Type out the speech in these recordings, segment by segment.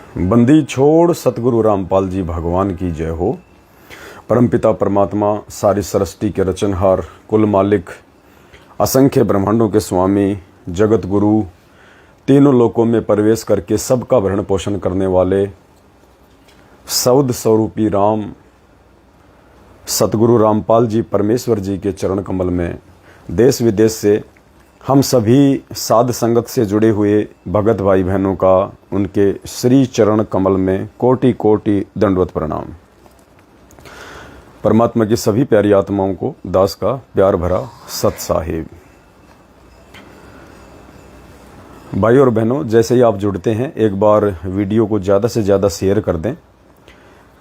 बंदी छोड़ सतगुरु रामपाल जी भगवान की जय हो। परमपिता परमात्मा सारी सृष्टि के रचनहार, कुल मालिक, असंख्य ब्रह्मांडों के स्वामी, जगत गुरु, तीनों लोकों में प्रवेश करके सबका भरण पोषण करने वाले सौद स्वरूपी राम सतगुरु रामपाल जी परमेश्वर जी के चरण कमल में देश विदेश से हम सभी साध संगत से जुड़े हुए भगत भाई बहनों का उनके श्री चरण कमल में कोटि कोटि दंडवत प्रणाम। परमात्मा की सभी प्यारी आत्माओं को दास का प्यार भरा सत साहिब। भाई और बहनों, जैसे ही आप जुड़ते हैं एक बार वीडियो को ज़्यादा से ज़्यादा शेयर कर दें,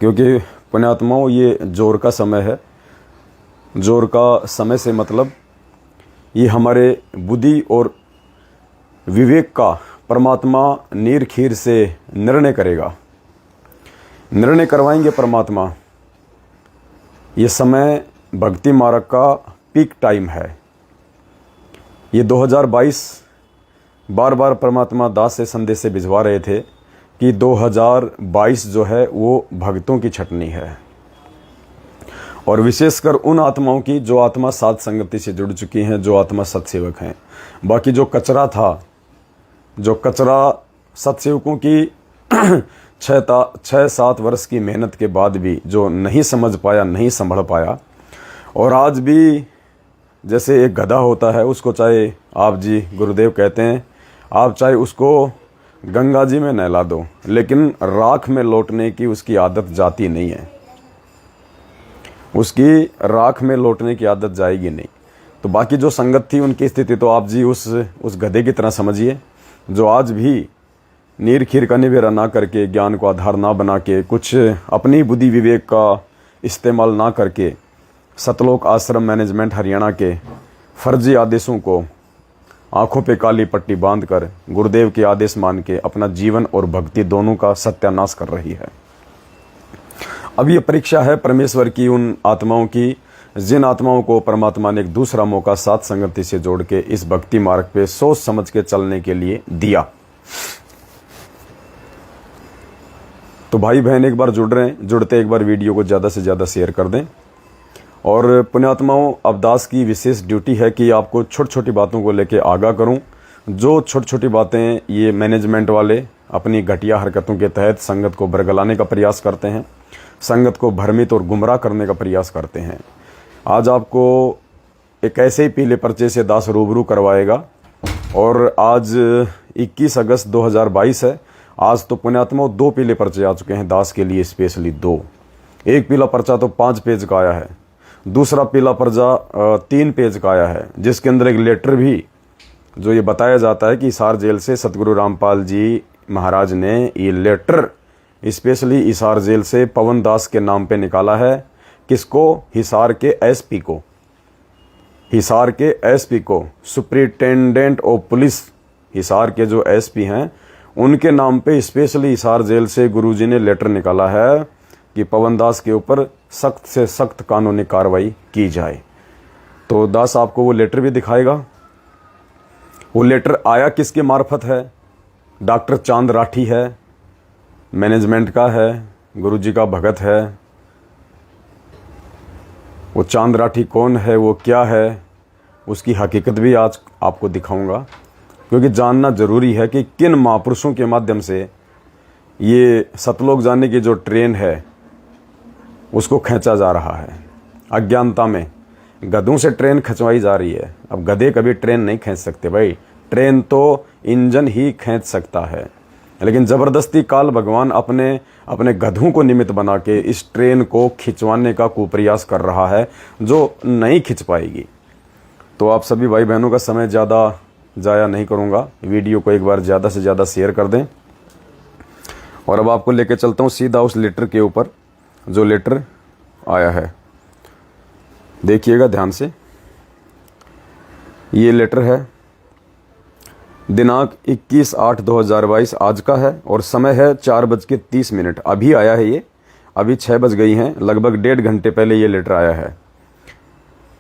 क्योंकि पुण्यात्माओं ये जोर का समय है। जोर का समय से मतलब ये हमारे बुद्धि और विवेक का परमात्मा नीर खीर से निर्णय करेगा, निर्णय करवाएंगे परमात्मा। ये समय भक्ति मार्ग का पीक टाइम है। ये 2022 बार बार परमात्मा दास से संदेश से भिजवा रहे थे कि 2022 जो है वो भक्तों की छटनी है, और विशेषकर उन आत्माओं की जो आत्मा साध संगति से जुड़ चुकी हैं, जो आत्मा सत्सेवक हैं। बाकी जो कचरा था, जो कचरा सत्सेवकों की 6-7 वर्ष की मेहनत के बाद भी जो नहीं समझ पाया, नहीं संभल पाया, और आज भी जैसे एक गधा होता है, उसको चाहे आप जी गुरुदेव कहते हैं, आप चाहे उसको गंगा जी में नहला दो, लेकिन राख में लौटने की उसकी आदत जाती नहीं है। उसकी राख में लौटने की आदत जाएगी नहीं। तो बाकी जो संगत थी उनकी स्थिति तो आप जी उस गधे की तरह समझिए, जो आज भी नीर खीर का निवेरा ना करके, ज्ञान को आधार ना बना के, कुछ अपनी बुद्धि विवेक का इस्तेमाल ना करके, सतलोक आश्रम मैनेजमेंट हरियाणा के फर्जी आदेशों को आंखों पे काली पट्टी बांधकर गुरुदेव के आदेश मान के अपना जीवन और भक्ति दोनों का सत्यानाश कर रही है। अब ये परीक्षा है परमेश्वर की उन आत्माओं की, जिन आत्माओं को परमात्मा ने एक दूसरा मौका साथ संगति से जोड़ के इस भक्ति मार्ग पे सोच समझ के चलने के लिए दिया। तो भाई बहन एक बार जुड़ रहे हैं, जुड़ते एक बार वीडियो को ज़्यादा से ज़्यादा शेयर कर दें। और पुण्यात्माओं, अब दास की विशेष ड्यूटी है कि आपको छोटी छोटी बातों को लेके आगाह करूं। जो छोटी छोटी बातें ये मैनेजमेंट वाले अपनी घटिया हरकतों के तहत संगत को बरगलाने का प्रयास करते हैं, संगत को भ्रमित और गुमराह करने का प्रयास करते हैं, आज आपको एक ऐसे ही पीले पर्चे से दास रूबरू करवाएगा। और आज 21 अगस्त 2022 है। आज तो पुण्यात्माओं 2 पीले पर्चे आ चुके हैं दास के लिए, स्पेशली 2। एक पीला पर्चा तो 5 पेज का आया है, दूसरा पीला पर्चा 3 पेज का आया है, जिसके अंदर एक लेटर भी जो ये बताया जाता है कि हिसार जेल से सतगुरु रामपाल जी महाराज ने ये लेटर स्पेशली हिसार जेल से पवन दास के नाम पे निकाला है। किसको? हिसार के एसपी को, हिसार के एसपी को, सुप्रिंटेंडेंट ऑफ पुलिस हिसार के जो एसपी हैं उनके नाम पे स्पेशली हिसार जेल से गुरुजी ने लेटर निकाला है कि पवन दास के ऊपर सख्त से सख्त कानूनी कार्रवाई की जाए। तो दास आपको वो लेटर भी दिखाएगा। वो लेटर आया किसके मार्फत है? डॉक्टर चांद राठी है, मैनेजमेंट का है, गुरुजी का भगत है। वो चांद राठी कौन है, वो क्या है, उसकी हकीकत भी आज आपको दिखाऊंगा, क्योंकि जानना जरूरी है कि किन महापुरुषों के माध्यम से ये सतलोक जाने की जो ट्रेन है उसको खींचा जा रहा है। अज्ञानता में गधों से ट्रेन खिंचवाई जा रही है। अब गधे कभी ट्रेन नहीं खींच सकते भाई, ट्रेन तो इंजन ही खींच सकता है, लेकिन ज़बरदस्ती काल भगवान अपने गधों को निमित्त बना के इस ट्रेन को खिंचवाने का कुप्रयास कर रहा है, जो नहीं खिंच पाएगी। तो आप सभी भाई बहनों का समय ज़्यादा ज़ाया नहीं करूँगा, वीडियो को एक बार ज़्यादा से ज़्यादा शेयर कर दें। और अब आपको लेके चलता हूँ सीधा उस लेटर के ऊपर, जो लेटर आया है। देखिएगा ध्यान से। ये लेटर है, दिनांक 21/8/2022 आज का है, और समय है 4:30। अभी आया है ये, अभी 6 बज गई हैं, लगभग 1.5 घंटे पहले ये लेटर आया है।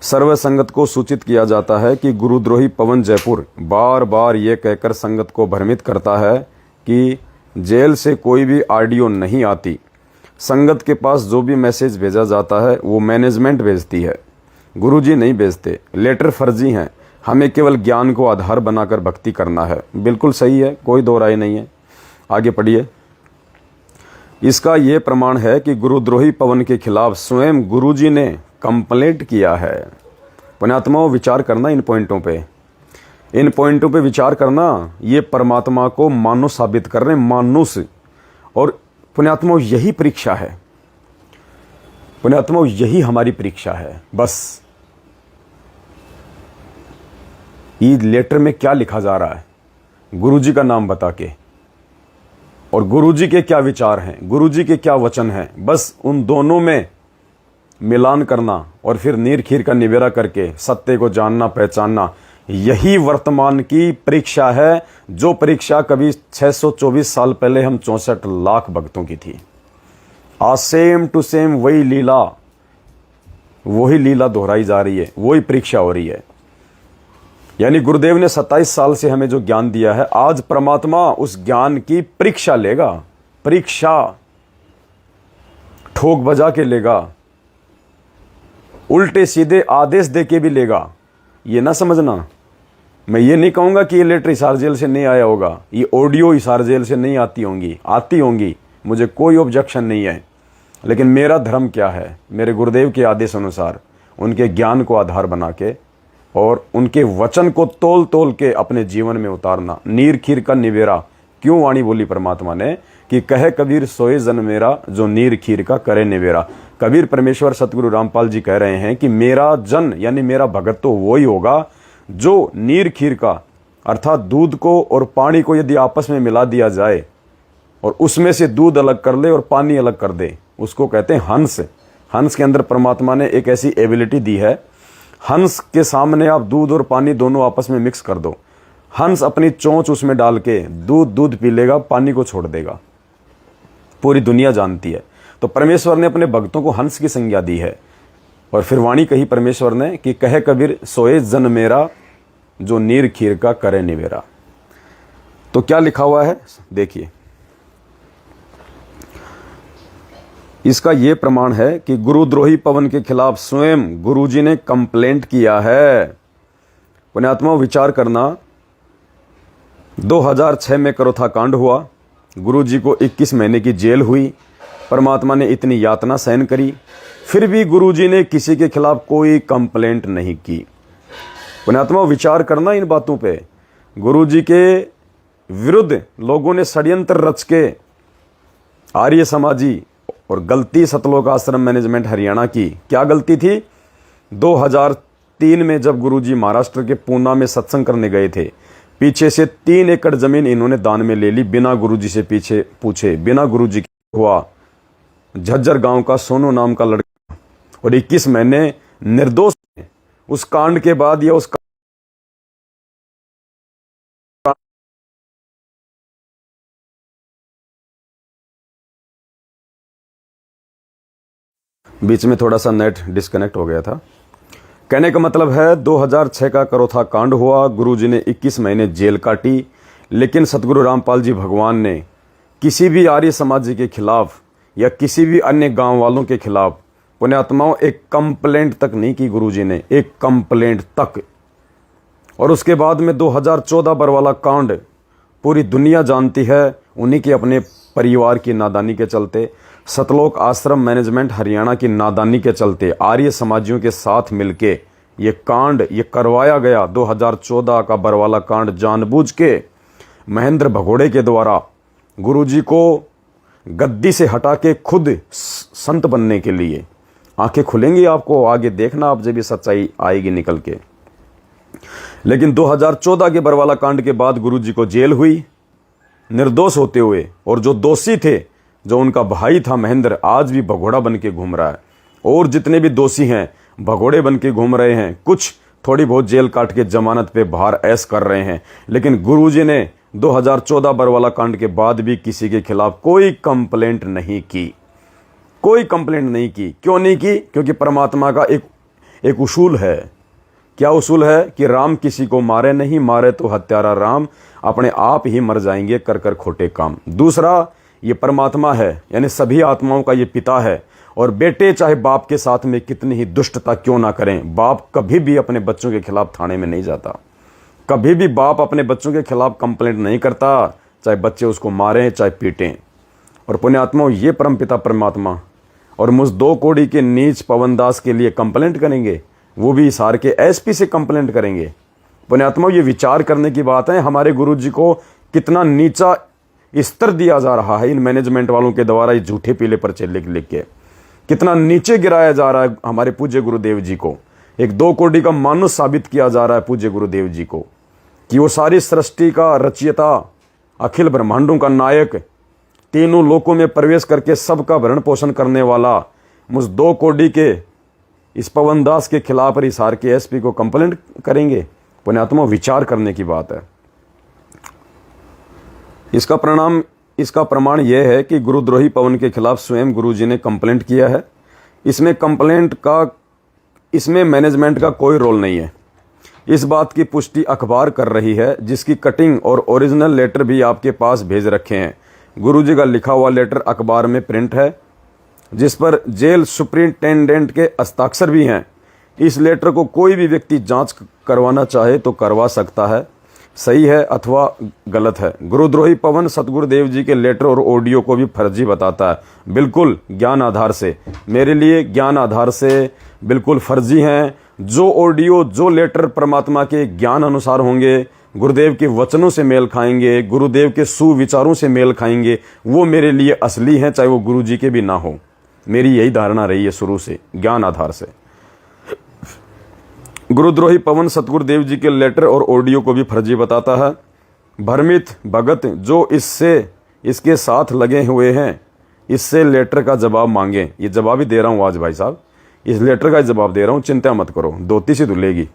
सर्व संगत को सूचित किया जाता है कि गुरुद्रोही पवन जयपुर बार बार ये कहकर संगत को भ्रमित करता है कि जेल से कोई भी ऑडियो नहीं आती। संगत के पास जो भी मैसेज भेजा जाता है वो मैनेजमेंट भेजती है, गुरुजी नहीं भेजते। लेटर फर्जी हैं, हमें केवल ज्ञान को आधार बनाकर भक्ति करना है। बिल्कुल सही है, कोई दो राय नहीं है। आगे पढ़िए। इसका ये प्रमाण है कि गुरुद्रोही पवन के खिलाफ स्वयं गुरुजी ने कंप्लेंट किया है। पुण्यात्माओं, विचार करना इन पॉइंटों पे विचार करना। ये परमात्मा को मानुष साबित कर रहे हैं, मानुष। और पुण्यात्माओं, यही परीक्षा है। पुण्यात्माओं, यही हमारी परीक्षा है। बस ये लेटर में क्या लिखा जा रहा है, गुरुजी का नाम बता के, और गुरुजी के क्या विचार हैं, गुरुजी के क्या वचन हैं, बस उन दोनों में मिलान करना और फिर नीर खीर का निबेरा करके सत्य को जानना, पहचानना, यही वर्तमान की परीक्षा है। जो परीक्षा कभी 624 साल पहले हम 64 लाख भक्तों की थी। आज सेम टू सेम वही लीला दोहराई जा रही है, वही परीक्षा हो रही है। यानी गुरुदेव ने 27 साल से हमें जो ज्ञान दिया है, आज परमात्मा उस ज्ञान की परीक्षा लेगा। परीक्षा ठोक बजा के लेगा, उल्टे सीधे आदेश दे के भी लेगा। ये ना समझना, मैं ये नहीं कहूंगा कि ये लेटर हिसार जेल से नहीं आया होगा, ये ऑडियो हिसार जेल से नहीं आती होंगी, मुझे कोई ऑब्जेक्शन नहीं है। लेकिन मेरा धर्म क्या है, मेरे गुरुदेव के आदेश अनुसार उनके ज्ञान को आधार बना के और उनके वचन को तोल तोल के अपने जीवन में उतारना। नीर खीर का निबेरा, क्यों वाणी बोली परमात्मा ने कि कहे कबीर सोए जन मेरा, जो नीर खीर का करे निबेरा। कबीर परमेश्वर सतगुरु रामपाल जी कह रहे हैं कि मेरा जन यानी मेरा भगत तो वही होगा जो नीर खीर का, अर्थात दूध को और पानी को यदि आपस में मिला दिया जाए और उसमें से दूध अलग कर ले और पानी अलग कर दे, उसको कहते हैं हंस। हंस के अंदर परमात्मा ने एक ऐसी एबिलिटी दी है, हंस के सामने आप दूध और पानी दोनों आपस में मिक्स कर दो, हंस अपनी चोंच उसमें डाल के दूध पी लेगा, पानी को छोड़ देगा। पूरी दुनिया जानती है। तो परमेश्वर ने अपने भक्तों को हंस की संज्ञा दी है। और फिर वाणी कही परमेश्वर ने कि कहे कबीर सोए जन मेरा, जो नीर खीर का करे निबेरा। तो क्या लिखा हुआ है देखिए। इसका यह प्रमाण है कि गुरुद्रोही पवन के खिलाफ स्वयं गुरुजी ने कंप्लेंट किया है। पुण्यात्मा, विचार करना। 2006 में करोथा कांड हुआ, गुरुजी को 21 महीने की जेल हुई, परमात्मा ने इतनी यातना सहन करी, फिर भी गुरुजी ने किसी के खिलाफ कोई कंप्लेंट नहीं की। पुण्यात्मा, विचार करना इन बातों पे। गुरुजी के विरुद्ध लोगों ने षड्यंत्र रच के आर्य समाजी और गलती सतलोक आश्रम मैनेजमेंट हरियाणा की। क्या गलती थी? 2003 में जब गुरुजी महाराष्ट्र के पूना में सत्संग करने गए थे, पीछे से 3 एकड़ जमीन इन्होंने दान में ले ली बिना गुरुजी से पीछे पूछे, बिना गुरुजी के। हुआ झज्जर गांव का सोनू नाम का लड़का और 21 महीने निर्दोष उस कांड के बाद या उस बीच में थोड़ा सा नेट डिस्कनेक्ट हो गया था। कहने का मतलब है 2006 का करोथा कांड हुआ, गुरुजी ने 21 महीने जेल काटी, लेकिन सतगुरु रामपाल जी भगवान ने किसी भी आर्य समाज के खिलाफ या किसी भी अन्य गांव वालों के खिलाफ, पुण्यात्माओं, एक कंप्लेंट तक नहीं की गुरुजी ने, एक कंप्लेंट तक। और उसके बाद में 2014 बरवाला कांड पूरी दुनिया जानती है, उन्हीं के अपने परिवार की नादानी के चलते, सतलोक आश्रम मैनेजमेंट हरियाणा की नादानी के चलते, आर्य समाजियों के साथ मिलके ये कांड ये करवाया गया। 2014 का बरवाला कांड जानबूझ के महेंद्र भगोड़े के द्वारा गुरुजी को गद्दी से हटा के खुद संत बनने के लिए। आंखें खुलेंगी आपको, आगे देखना आप जब ये सच्चाई आएगी निकल के। लेकिन 2014 के बरवाला कांड के बाद गुरुजी को जेल हुई निर्दोष होते हुए, और जो दोषी थे, जो उनका भाई था महेंद्र, आज भी भगोड़ा बन के घूम रहा है। और जितने भी दोषी हैं भगोड़े बन के घूम रहे हैं, कुछ थोड़ी बहुत जेल काट के जमानत पे बाहर ऐश कर रहे हैं। लेकिन गुरुजी ने 2014 बरवाला कांड के बाद भी किसी के खिलाफ कोई कंप्लेंट नहीं की, कोई कंप्लेंट नहीं की। क्यों नहीं की? क्योंकि परमात्मा का एक उसूल है क्या उसूल है कि राम किसी को मारे नहीं, मारे तो हत्यारा राम, अपने आप ही मर जाएंगे कर कर खोटे काम। दूसरा, ये परमात्मा है, यानी सभी आत्माओं का ये पिता है। और बेटे चाहे बाप के साथ में कितनी ही दुष्टता क्यों ना करें, बाप कभी भी अपने बच्चों के खिलाफ थाने में नहीं जाता, कभी भी बाप अपने बच्चों के खिलाफ कंप्लेंट नहीं करता, चाहे बच्चे उसको मारें चाहे पीटें। और पुण्यात्माओं, ये परमपिता परमात्मा और मुझ 2 कौड़ी के नीच पवनदास के लिए कंप्लेंट करेंगे, वो भी हिसार के एसपी से कंप्लेंट करेंगे। पुण्यात्माओं, ये विचार करने की बात है, हमारे गुरुजी को कितना नीचा स्तर दिया जा रहा है इन मैनेजमेंट वालों के द्वारा, ये झूठे पीले पर्चे लिख लिख के कितना नीचे गिराया जा रहा है हमारे पूज्य गुरुदेव जी को। एक 2 कौड़ी का मानुष साबित किया जा रहा है पूज्य गुरुदेव जी को कि वो सारी सृष्टि का रचयिता, अखिल ब्रह्मांडों का नायक, तीनों लोकों में प्रवेश करके सबका भरण पोषण करने वाला मुझ 2 कौड़ी के इस पवनदास के खिलाफ हिसार के एसपी को कंप्लेंट करेंगे। पुण्यात्मा, विचार करने की बात है। इसका प्रमाण यह है कि गुरुद्रोही पवन के खिलाफ स्वयं गुरुजी ने कंप्लेंट किया है। इसमें मैनेजमेंट का कोई रोल नहीं है। इस बात की पुष्टि अखबार कर रही है, जिसकी कटिंग और ओरिजिनल लेटर भी आपके पास भेज रखे हैं। गुरुजी का लिखा हुआ लेटर अखबार में प्रिंट है, जिस पर जेल सुप्रिंटेंडेंट के हस्ताक्षर भी हैं। इस लेटर को कोई भी व्यक्ति जांच करवाना चाहे तो करवा सकता है, सही है अथवा गलत है। गुरुद्रोही पवन सतगुरुदेव जी के लेटर और ऑडियो को भी फर्जी बताता है, बिल्कुल ज्ञान आधार से। मेरे लिए ज्ञान आधार से बिल्कुल फर्जी हैं। जो ऑडियो, जो लेटर परमात्मा के ज्ञान अनुसार होंगे, गुरुदेव के वचनों से मेल खाएंगे, गुरुदेव के सुविचारों से मेल खाएंगे, वो मेरे लिए असली हैं, चाहे वो गुरु जी के भी ना हो। मेरी यही धारणा रही है शुरू से, ज्ञान आधार से। गुरुद्रोही पवन सतगुरुदेव जी के लेटर और ऑडियो को भी फर्जी बताता है। भ्रमित भगत जो इसके साथ लगे हुए हैं, इससे लेटर का जवाब मांगे। ये जवाब ही दे रहा हूँ आज भाई साहब, इस लेटर का जवाब दे रहा हूँ, चिंता मत करो, धोती से धुलेगी।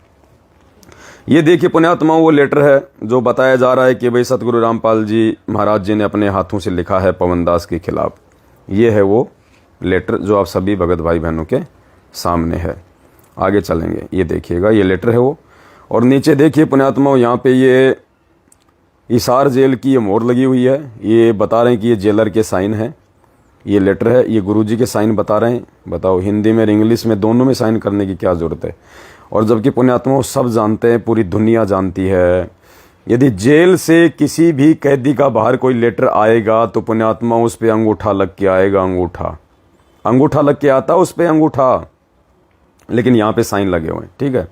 ये देखिए पुण्यात्माओं, वो लेटर है जो बताया जा रहा है कि भाई सतगुरु रामपाल जी महाराज जी ने अपने हाथों से लिखा है पवनदास के खिलाफ। ये है वो लेटर जो आप सभी भगत भाई बहनों के सामने है। आगे चलेंगे, ये देखिएगा, ये लेटर है वो। और नीचे देखिए पुण्यात्माओं, यहाँ पे ये हिसार जेल की ये मोहर लगी हुई है। ये बता रहे हैं कि ये जेलर के साइन है। ये लेटर है, ये गुरुजी के साइन बता रहे हैं। बताओ, हिंदी में इंग्लिश में दोनों में साइन करने की क्या ज़रूरत है। और जबकि पुण्यात्माओं सब जानते हैं, पूरी दुनिया जानती है, यदि जेल से किसी भी कैदी का बाहर कोई लेटर आएगा तो पुण्यात्मा उस पर अंगूठा लग के आएगा। अंगूठा लग के आता उस पर अंगूठा, लेकिन यहाँ पे साइन लगे हुए हैं। ठीक है,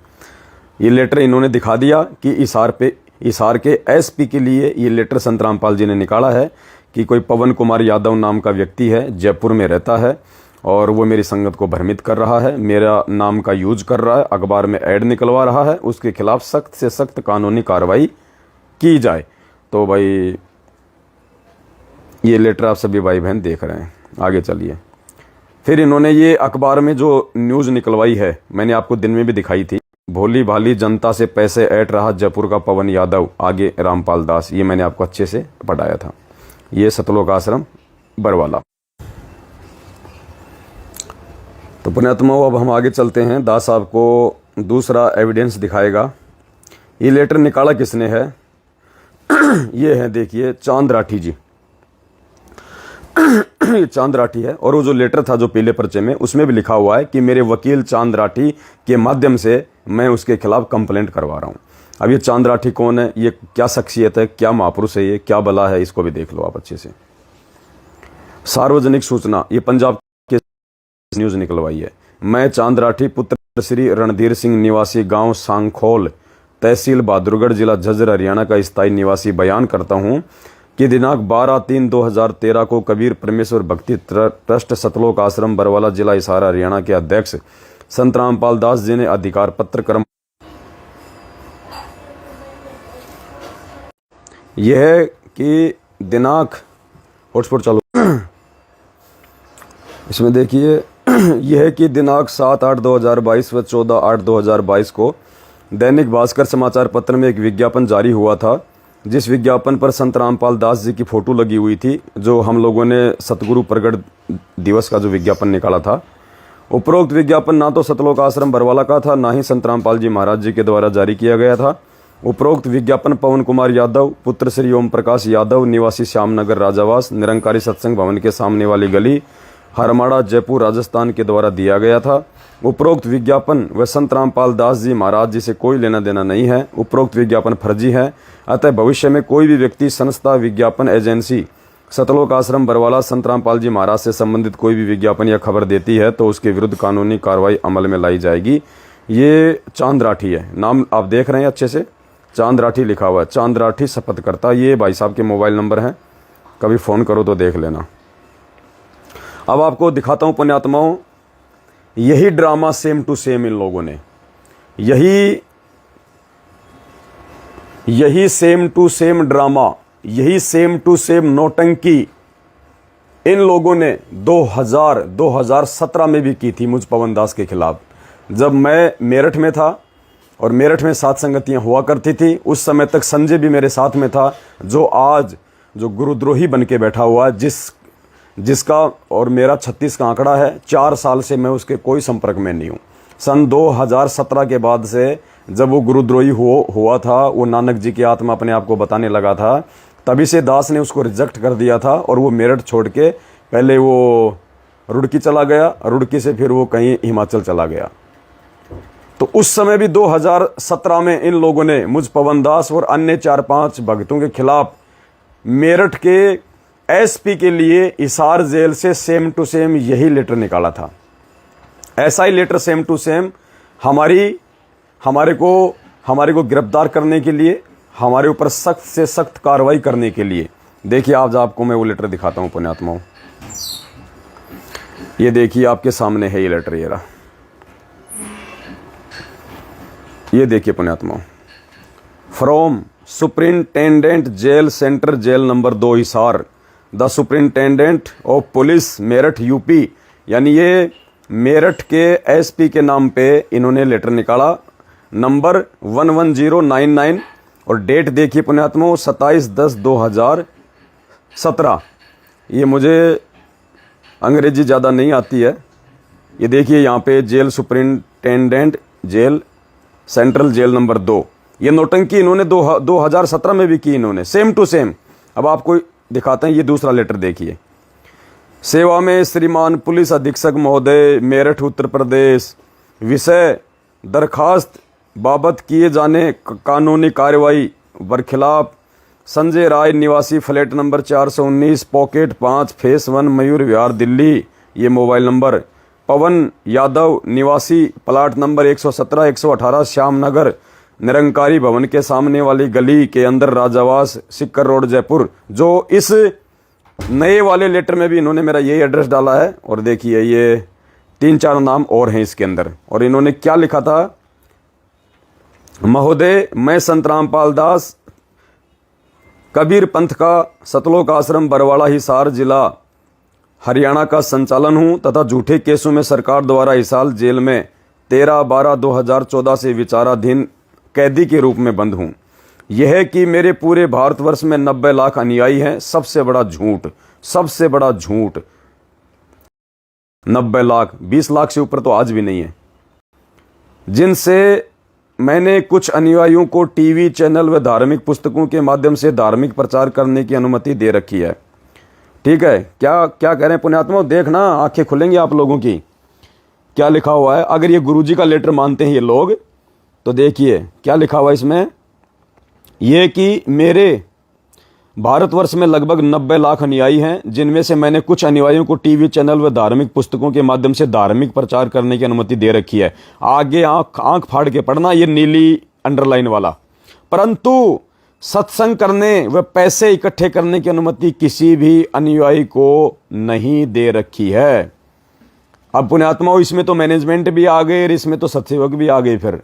ये लेटर इन्होंने दिखा दिया कि हिसार के एसपी के लिए ये लेटर संत रामपाल जी ने निकाला है कि कोई पवन कुमार यादव नाम का व्यक्ति है, जयपुर में रहता है और वो मेरी संगत को भ्रमित कर रहा है, मेरा नाम का यूज कर रहा है, अखबार में ऐड निकलवा रहा है, उसके खिलाफ सख्त से सख्त कानूनी कार्रवाई की जाए। तो भाई ये लेटर आप सभी भाई बहन देख रहे हैं। आगे चलिए, फिर इन्होंने ये अखबार में जो न्यूज़ निकलवाई है, मैंने आपको दिन में भी दिखाई थी, भोली भाली जनता से पैसे ऐंठ रहा जयपुर का पवन यादव, आगे रामपाल दास। ये मैंने आपको अच्छे से पढ़ाया था। ये सतलोक आश्रम बरवाला। तो पुण्यात्माओं, अब हम आगे चलते हैं। दास साहब को दूसरा एविडेंस दिखाएगा। ये लेटर निकाला किसने है? ये है, देखिए, चांद राठी जी। ये चांद राठी है। और वो जो लेटर था जो पीले पर्चे में, उसमें भी लिखा हुआ है कि मेरे वकील चांद राठी के माध्यम से मैं उसके खिलाफ कंप्लेंट करवा रहा हूँ। अब ये चांद राठी कौन है, ये क्या शख्सियत है, क्या महापुरुष है, ये क्या बला है, इसको भी देख लो आप अच्छे से। सार्वजनिक सूचना, ये पंजाब के न्यूज़ निकलवाई है। मैं चांद राठी पुत्र श्री रणधीर सिंह निवासी गांव सांखोल तहसील बहादुरगढ़ जिला झज्जर हरियाणा का स्थायी निवासी बयान करता हूं कि दिनांक 12/3/2013 को कबीर परमेश्वर भक्ति ट्रस्ट सतलोक आश्रम बरवाला जिला हिसार हरियाणा के अध्यक्ष संत रामपाल दास जी ने अधिकार पत्र क्रम यह है कि दिनांक हॉटस्पॉट चालू इसमें देखिए, यह है कि दिनांक 7/8/2022 व 14/8/2022 को दैनिक भास्कर समाचार पत्र में एक विज्ञापन जारी हुआ था, जिस विज्ञापन पर संत रामपाल दास जी की फोटो लगी हुई थी। जो हम लोगों ने सतगुरु प्रगट दिवस का जो विज्ञापन निकाला था, उपरोक्त विज्ञापन ना तो सतलोक आश्रम बरवाला का था, ना ही संत रामपाल जी महाराज जी के द्वारा जारी किया गया था। उपरोक्त विज्ञापन पवन कुमार यादव पुत्र श्री ओम प्रकाश यादव निवासी श्यामनगर राजावास निरंकारी सत्संग भवन के सामने वाली गली हरमाड़ा जयपुर राजस्थान के द्वारा दिया गया था। उपरोक्त विज्ञापन व संत रामपाल दास जी महाराज जी से कोई लेना देना नहीं है। उपरोक्त विज्ञापन फर्जी है, अतः भविष्य में कोई भी व्यक्ति, संस्था, विज्ञापन एजेंसी सतलोक आश्रम बरवाला संत रामपाल जी महाराज से संबंधित कोई भी विज्ञापन या खबर देती है तो उसके विरुद्ध कानूनी कार्रवाई अमल में लाई जाएगी। ये चांद राठी है, नाम आप देख रहे हैं अच्छे से, चांद राठी लिखा हुआ है, चांद राठी शपथकर्ता। ये भाई साहब के मोबाइल नंबर हैं, कभी फ़ोन करो तो देख लेना। अब आपको दिखाता हूँ पुण्यात्माओं, यही ड्रामा सेम टू सेम इन लोगों ने, यही सेम टू सेम ड्रामा, यही सेम टू सेम नौटंकी इन लोगों ने 2017 में भी की थी मुझ पवन दास के खिलाफ। जब मैं मेरठ में था और मेरठ में सात संगतियां हुआ करती थी, उस समय तक संजय भी मेरे साथ में था, जो आज जो गुरुद्रोही बन के बैठा हुआ, जिसका और मेरा 36 का आंकड़ा है। 4 साल से मैं उसके कोई संपर्क में नहीं हूँ। सन 2017 के बाद से जब वो गुरुद्रोही हुआ था, वो नानक जी की आत्मा अपने आप को बताने लगा था, तभी से दास ने उसको रिजेक्ट कर दिया था और वो मेरठ छोड़ के पहले वो रुड़की चला गया, रुड़की से फिर वो कहीं हिमाचल चला गया। तो उस समय भी 2017 में इन लोगों ने मुझ पवन दास और अन्य 4-5 भक्तों के खिलाफ मेरठ के एसपी के लिए हिसार जेल से सेम टू सेम यही लेटर निकाला था। ऐसा ही लेटर सेम टू सेम हमारे को गिरफ्तार करने के लिए, हमारे ऊपर सख्त से सख्त कार्रवाई करने के लिए। देखिए आज आपको मैं वो लेटर दिखाता हूं पुण्यात्माओं। ये देखिए आपके सामने है ये लेटर, ये रहा, ये देखिए पुण्यात्माओं। From superintendent jail centre jail number 2 Hisar, the superintendent of police Meerut UP. यानी ये मेरठ के एसपी के नाम पे इन्होंने लेटर निकाला, नंबर 11099 और डेट देखिए पुण्यात्माओं 27/10/2017। ये मुझे अंग्रेजी ज़्यादा नहीं आती है। ये देखिए यहाँ पे jail superintendent jail central jail number 2। ये नौटंकी इन्होंने 2017 में भी की, इन्होंने सेम टू सेम। अब आपको दिखाते हैं ये दूसरा लेटर, देखिए। सेवा में श्रीमान पुलिस अधीक्षक महोदय मेरठ उत्तर प्रदेश, विषय दरखास्त बाबत किए जाने कानूनी कार्रवाई बरखिलाफ संजय राय निवासी flat number 419 pocket 5 face 1 Mayur Vihar Delhi. ये मोबाइल नंबर पवन यादव निवासी प्लाट नंबर 117 118 श्यामनगर निरंकारी भवन के सामने वाली गली के अंदर राजावास सिक्कर रोड जयपुर। जो इस नए वाले लेटर में भी इन्होंने मेरा यही एड्रेस डाला है। और देखिए ये 3-4 नाम और हैं इसके अंदर। और इन्होंने क्या लिखा था, महोदय मैं संत रामपाल दास कबीर पंथ का सतलोक आश्रम बरवाला हिसार जिला हरियाणा का संचालन हूं तथा झूठे केसों में सरकार द्वारा हिसार जेल में 13/12/2014 से विचाराधीन कैदी के रूप में बंद हूं। यह कि मेरे पूरे भारतवर्ष में 90 लाख अनुयायी हैं। सबसे बड़ा झूठ, सबसे बड़ा झूठ। 90 लाख, 20 लाख से ऊपर तो आज भी नहीं है। जिनसे मैंने कुछ अनुयायियों को टीवी चैनल व धार्मिक पुस्तकों के माध्यम से धार्मिक प्रचार करने की अनुमति दे रखी है। ठीक है, क्या कह रहे हैं पुण्यात्मा, देखना आंखें खुलेंगी आप लोगों की। क्या लिखा हुआ है, अगर ये गुरुजी का लेटर मानते हैं ये लोग, तो देखिए क्या लिखा हुआ है इसमें। ये कि मेरे भारतवर्ष में लगभग 90 लाख अनुयायी हैं, जिनमें से मैंने कुछ अनुयायियों को टीवी चैनल व धार्मिक पुस्तकों के माध्यम से धार्मिक प्रचार करने की अनुमति दे रखी है। आगे आंख फाड़ के पढ़ना, ये नीली अंडरलाइन वाला। परंतु सत्संग करने व पैसे इकट्ठे करने की अनुमति किसी भी अनुयायी को नहीं दे रखी है। अब पुण्यात्माओं, इसमें तो मैनेजमेंट भी आ गए और इसमें तो सत्सेवक भी आ गए। फिर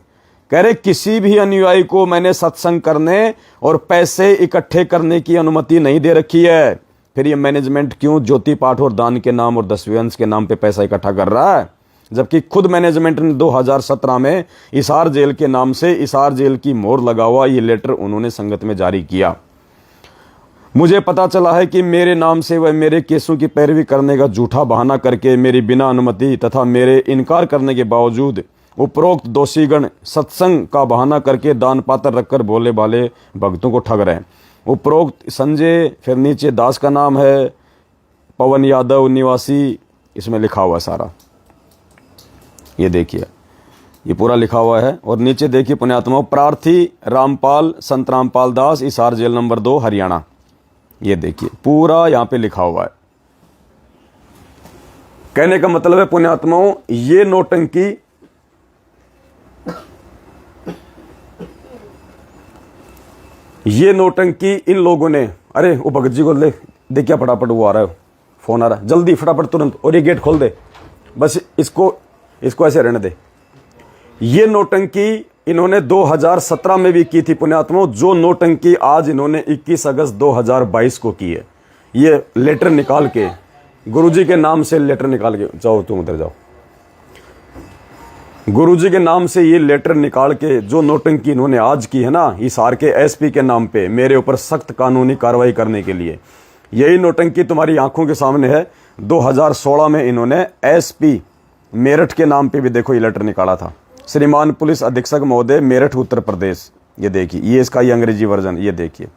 कह रहे किसी भी अनुयायी को मैंने सत्संग करने और पैसे इकट्ठे करने की अनुमति नहीं दे रखी है। फिर ये मैनेजमेंट क्यों ज्योति पाठ और दान के नाम और 10वें अंश के नाम पे पैसा इकट्ठा कर रहा है, जबकि खुद मैनेजमेंट ने 2017 में हिसार जेल के नाम से हिसार जेल की मोहर लगा हुआ ये लेटर उन्होंने संगत में जारी किया। मुझे पता चला है कि मेरे नाम से वह मेरे केसों की पैरवी करने का झूठा बहाना करके मेरी बिना अनुमति तथा मेरे इनकार करने के बावजूद उपरोक्त दोषीगण सत्संग का बहाना करके दान पात्र रखकर भोले भाले भक्तों को ठग रहे हैं। उपरोक्त संजय, फिर नीचे दास का नाम है, पवन यादव निवासी, इसमें लिखा हुआ सारा, ये देखिए ये पूरा लिखा हुआ है। और नीचे देखिए पुण्यात्माओं, प्रार्थी रामपाल, संत रामपाल दास, हिसार जेल नंबर 2 हरियाणा, ये देखिए पूरा यहाँ पे लिखा हुआ है। कहने का मतलब है पुण्यात्माओं, ये नौटंकी इन लोगों ने, अरे वो भगत जी को ले दे, क्या फटाफट वो आ रहा है, फोन आ रहा है, जल्दी फटाफट तुरंत, और ये गेट खोल दे, बस इसको ऐसे रहने दे। ये नौटंकी इन्होंने 2017 में भी की थी पुण्यात्माओं, जो नौटंकी आज इन्होंने 21 अगस्त 2022 को की है। ये लेटर निकाल के, गुरुजी के नाम से लेटर निकाल के, जाओ तुम उधर जाओ, गुरुजी के नाम से ये लेटर निकाल के जो नौटंकी इन्होंने आज की है ना, हिसार के एसपी के नाम पे मेरे ऊपर सख्त कानूनी कार्रवाई करने के लिए, यही नौटंकी तुम्हारी आंखों के सामने है। 2016 में इन्होंने एसपी मेरठ के नाम पे भी देखो ये लेटर निकाला था, श्रीमान पुलिस अधीक्षक महोदय मेरठ उत्तर प्रदेश, ये देखिए, ये इसका ये अंग्रेजी वर्जन, ये देखिए,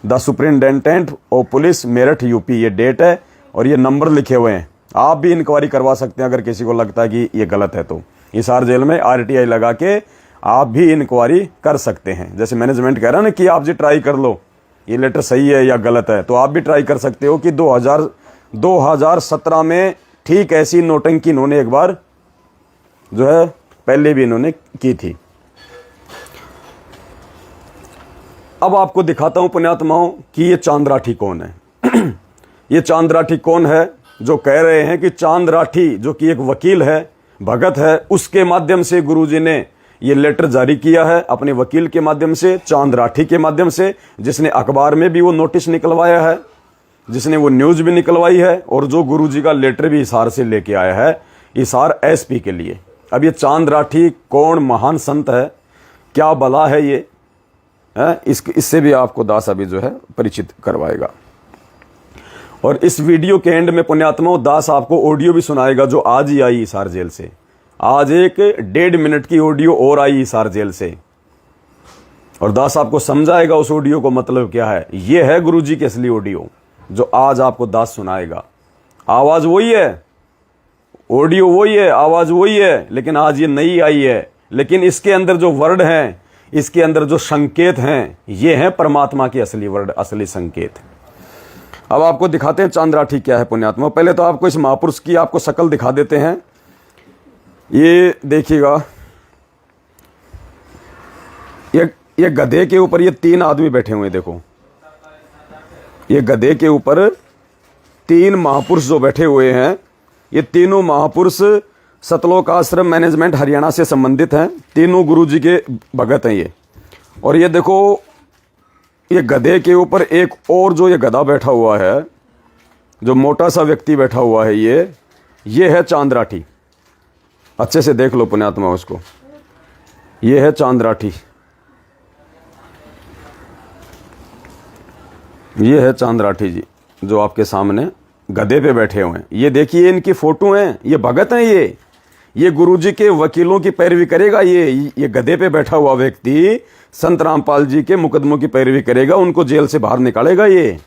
the superintendent of police Meerut UP, ये डेट है और ये नंबर लिखे हुए हैं। आप भी इंक्वायरी करवा सकते हैं अगर किसी को लगता है कि ये गलत है तो हिसार जेल में RTI लगा के आप भी इंक्वायरी कर सकते हैं। जैसे मैनेजमेंट कह रहा है ना कि आप जी ट्राई कर लो ये लेटर सही है या गलत है, तो आप भी ट्राई कर सकते हो कि 2017 में ठीक ऐसी नौटंकी इन्होंने एक बार जो है पहले भी इन्होंने की थी। अब आपको दिखाता हूं पुण्यात्माओं कि ये चांद राठी कौन है। ये चांद राठी कौन है जो कह रहे हैं कि चांद राठी जो कि एक वकील है, भगत है, उसके माध्यम से गुरुजी ने ये लेटर जारी किया है, अपने वकील के माध्यम से, चांद राठी के माध्यम से, जिसने अखबार में भी वो नोटिस निकलवाया है, जिसने वो न्यूज भी निकलवाई है, और जो गुरुजी का लेटर भी हिसार से लेके आया है, हिसार एसपी के लिए। अब ये चांद राठी कौन महान संत है, क्या बला है ये है, इससे भी आपको दास अभी जो है परिचित करवाएगा। और इस वीडियो के एंड में पुण्यात्माओं दास आपको ऑडियो भी सुनाएगा जो आज ही आई हिसार जेल से। आज एक 1.5 मिनट की ऑडियो और आई हिसार जेल से, और दास आपको समझाएगा उस ऑडियो को मतलब क्या है। यह है गुरुजी की असली ऑडियो जो आज आपको दास सुनाएगा। आवाज वही है, ऑडियो वही है, आवाज वही है, लेकिन आज ये नई आई है। लेकिन इसके अंदर जो वर्ड हैं, इसके अंदर जो संकेत हैं, ये हैं परमात्मा के असली वर्ड, असली संकेत। अब आपको दिखाते हैं चांद राठी क्या है पुण्यात्मा। पहले तो आपको इस महापुरुष की आपको शक्ल दिखा देते हैं। ये देखिएगा, ये गधे के ऊपर ये 3 आदमी बैठे हुए हैं। देखो ये गधे के ऊपर 3 महापुरुष जो बैठे हुए हैं, ये तीनों महापुरुष सतलोक आश्रम मैनेजमेंट हरियाणा से संबंधित हैं। तीनों गुरुजी के भगत हैं ये। और ये देखो ये गधे के ऊपर एक और जो ये गधा बैठा हुआ है, जो मोटा सा व्यक्ति बैठा हुआ है, ये है चांद राठी। अच्छे से देख लो पुण्यात्मा उसको, ये है चांद राठी, ये है चांद राठी जी जो आपके सामने गधे पे बैठे हुए हैं। ये देखिए इनकी फोटो हैं, ये भगत हैं, ये गुरुजी के वकीलों की पैरवी करेगा। ये गधे पे बैठा हुआ व्यक्ति संत रामपाल जी के मुकदमों की पैरवी करेगा, उनको जेल से बाहर निकालेगा। ये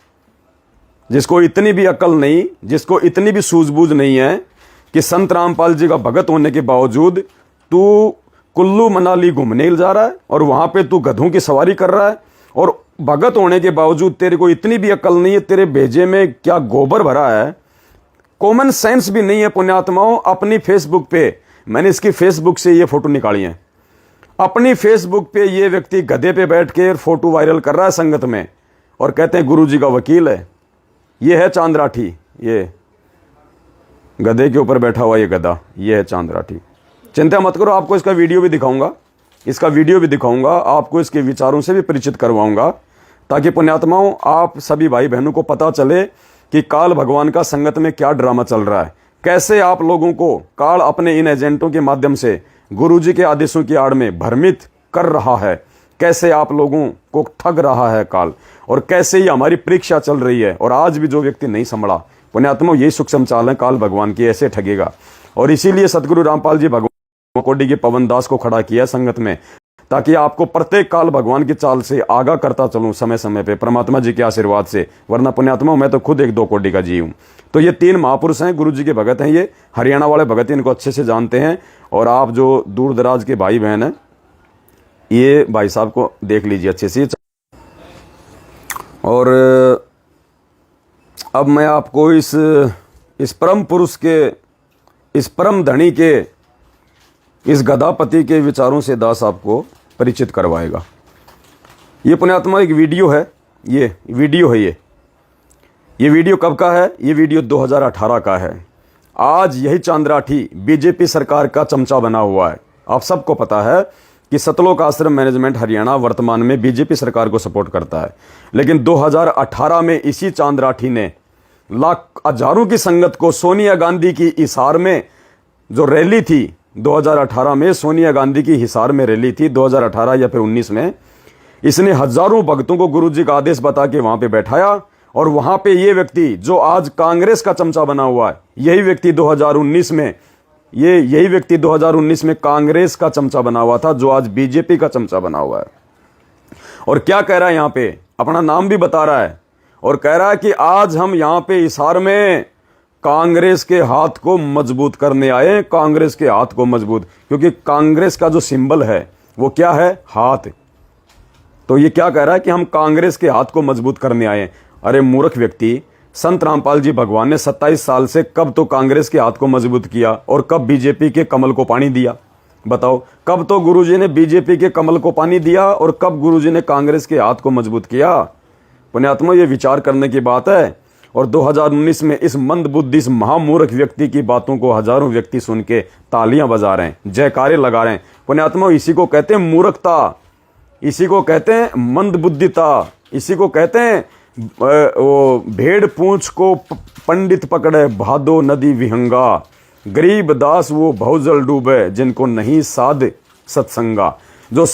जिसको इतनी भी अकल नहीं, जिसको इतनी भी सूझबूझ नहीं है कि संत रामपाल जी का भगत होने के बावजूद तू कुल्लू मनाली घूमने जा रहा है और वहां पे तू गधों की सवारी कर रहा है, और भगत होने के बावजूद तेरे को इतनी भी अकल नहीं है, तेरे भेजे में क्या गोबर भरा है, कॉमन सेंस भी नहीं है पुण्यात्माओं। अपनी फेसबुक पे, मैंने इसकी फेसबुक से ये फोटो निकाली है, अपनी फेसबुक पे ये व्यक्ति गधे पे बैठ के फोटो वायरल कर रहा है संगत में, और कहते हैं गुरुजी का वकील है। ये है चांद राठी, ये गधे के ऊपर बैठा हुआ ये गधा, ये है चांद राठी। चिंता मत करो, आपको इसका वीडियो भी दिखाऊंगा, आपको इसके विचारों से भी परिचित करवाऊंगा, ताकि पुण्यात्माओं आप सभी भाई बहनों को पता चले कि काल भगवान का संगत में क्या ड्रामा चल रहा है, कैसे आप लोगों को काल अपने इन एजेंटों के माध्यम से गुरुजी के आदेशों की आड़ में भ्रमित कर रहा है, कैसे आप लोगों को ठग रहा है काल, और कैसे ही हमारी परीक्षा चल रही है, और आज भी जो व्यक्ति नहीं संभला, पुण्यात्मा यही सूक्ष्म चाल है काल भगवान की, ऐसे ठगेगा। और इसीलिए सतगुरु रामपाल जी भगवान कोटि के पवन दास को खड़ा किया संगत में, ताकि आपको प्रत्येक काल भगवान की चाल से आगाह करता चलूं समय समय पे परमात्मा जी के आशीर्वाद से। वरना पुण्यात्मा मैं तो खुद एक 2 कोटि का जी हूं। तो ये 3 महापुरुष हैं, गुरु जी के भगत हैं, ये हरियाणा वाले भगत इनको अच्छे से जानते हैं। और आप जो दूर दराज के भाई बहन हैं, ये भाई साहब को देख लीजिए अच्छे से। और अब मैं आपको इस परम पुरुष के, इस परम धनी के, इस गदापति के विचारों से दास आपको परिचित करवाएगा। ये पुण्यात्मा एक वीडियो है, ये वीडियो है, ये वीडियो कब का है? ये वीडियो 2018 का है। आज यही चांद राठी बीजेपी सरकार का चमचा बना हुआ है। आप सबको पता है कि सतलोक आश्रम मैनेजमेंट हरियाणा वर्तमान में बीजेपी सरकार को सपोर्ट करता है, लेकिन 2018 में इसी चांद राठी ने हजारों की संगत को सोनिया गांधी की हिसार में जो रैली थी 2018 में, सोनिया गांधी की हिसार में रैली थी 2018 या फिर 19 में, इसने हजारों भक्तों को गुरुजी का आदेश बता के वहां पे बैठाया। और वहां पे ये व्यक्ति जो आज कांग्रेस का चमचा बना हुआ है, यही व्यक्ति 2019 में कांग्रेस का चमचा बना हुआ था, जो आज बीजेपी का चमचा बना हुआ है। और क्या कह रहा है यहाँ पे, अपना नाम भी बता रहा है और कह रहा है कि आज हम यहाँ पे हिसार में कांग्रेस के हाथ को मजबूत करने आए, कांग्रेस के हाथ को मजबूत, क्योंकि कांग्रेस का जो सिंबल है वो क्या है? हाथ। तो ये क्या कह रहा है कि हम कांग्रेस के हाथ को मजबूत करने आए। अरे मूर्ख व्यक्ति, संत रामपाल जी भगवान ने 27 साल से कब तो कांग्रेस के हाथ को मजबूत किया और कब बीजेपी के कमल को पानी दिया? बताओ, कब तो गुरुजी ने बीजेपी के कमल को पानी दिया और कब गुरुजी ने कांग्रेस के हाथ को मजबूत किया? पुण्यात्मा, ये विचार करने की बात है। और 2019 में इस मंद बुद्धि, इस महामूर्ख व्यक्ति की बातों को हजारों व्यक्ति सुन के तालियां बजा रहे हैं, जयकारे लगा रहे हैं। पुण्यात्मा, इसी को कहते हैं मूर्खता, इसी को कहते हैं मंद बुद्धिता, इसी को कहते हैं वो भेड़ पूंछ को पंडित पकड़े भादो नदी विहंगा, गरीब दास वो भवजल डूबे जिनको नहीं साध सत्संगा। जो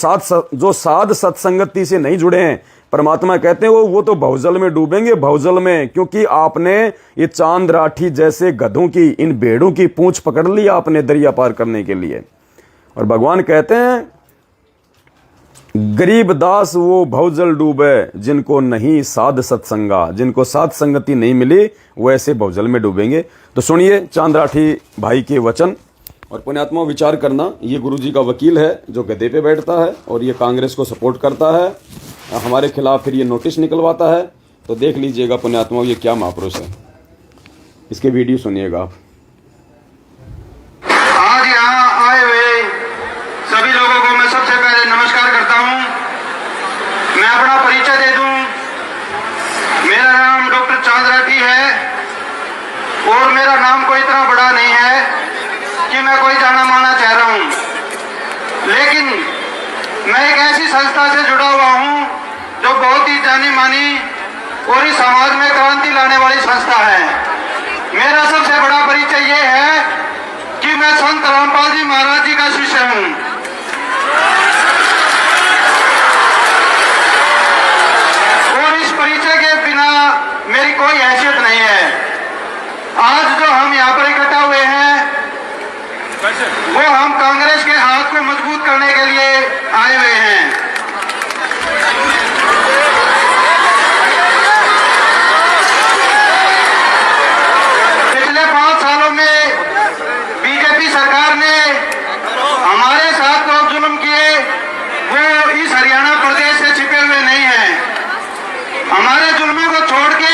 साध सत्संगति से नहीं जुड़े हैं, परमात्मा कहते हैं वो तो भवजल में डूबेंगे, भवजल में, क्योंकि आपने ये चांद राठी जैसे गधों की, इन भेड़ों की पूंछ पकड़ ली आपने दरिया पार करने के लिए। और भगवान कहते हैं गरीब दास वो भवजल डूबे जिनको नहीं साध सत्संगा, जिनको साध संगति नहीं मिली वो ऐसे भवजल में डूबेंगे। तो सुनिए चांद राठी भाई के वचन। और पुण्यात्मा, विचार करना, ये गुरुजी का वकील है जो गद्दे पे बैठता है और ये कांग्रेस को सपोर्ट करता है, हमारे खिलाफ फिर ये नोटिस निकलवाता है। तो देख लीजिएगा पुण्यात्मा, ये क्या महापुरुष है, इसके वीडियो सुनिएगा आप। आज यहाँ आए हुए सभी लोगों को मैं सबसे पहले नमस्कार करता हूँ। मैं अपना परिचय दे दूँ। मेरा नाम डॉक्टर चांद राठी है और मेरा नाम कोई इतना बड़ा नहीं है कि मैं कोई जाना माना चाह रहा हूँ, लेकिन मैं एक ऐसी संस्था से जुड़ा हुआ हूँ जो बहुत ही जानी मानी और इस समाज में क्रांति लाने वाली संस्था है। मेरा सबसे बड़ा परिचय ये है कि मैं संत रामपाल जी महाराज जी का शिष्य हूँ। और इस परिचय के बिना मेरी कोई हैसियत नहीं है। आज जो हम यहाँ पर इकट्ठा हुए हैं वो हम कांग्रेस के हाथ को मजबूत करने के लिए आए हुए हैं। पिछले 5 सालों में बीजेपी सरकार ने हमारे साथ जो जुल्म किए वो इस हरियाणा प्रदेश से छिपे हुए नहीं हैं। हमारे जुल्मों को छोड़ के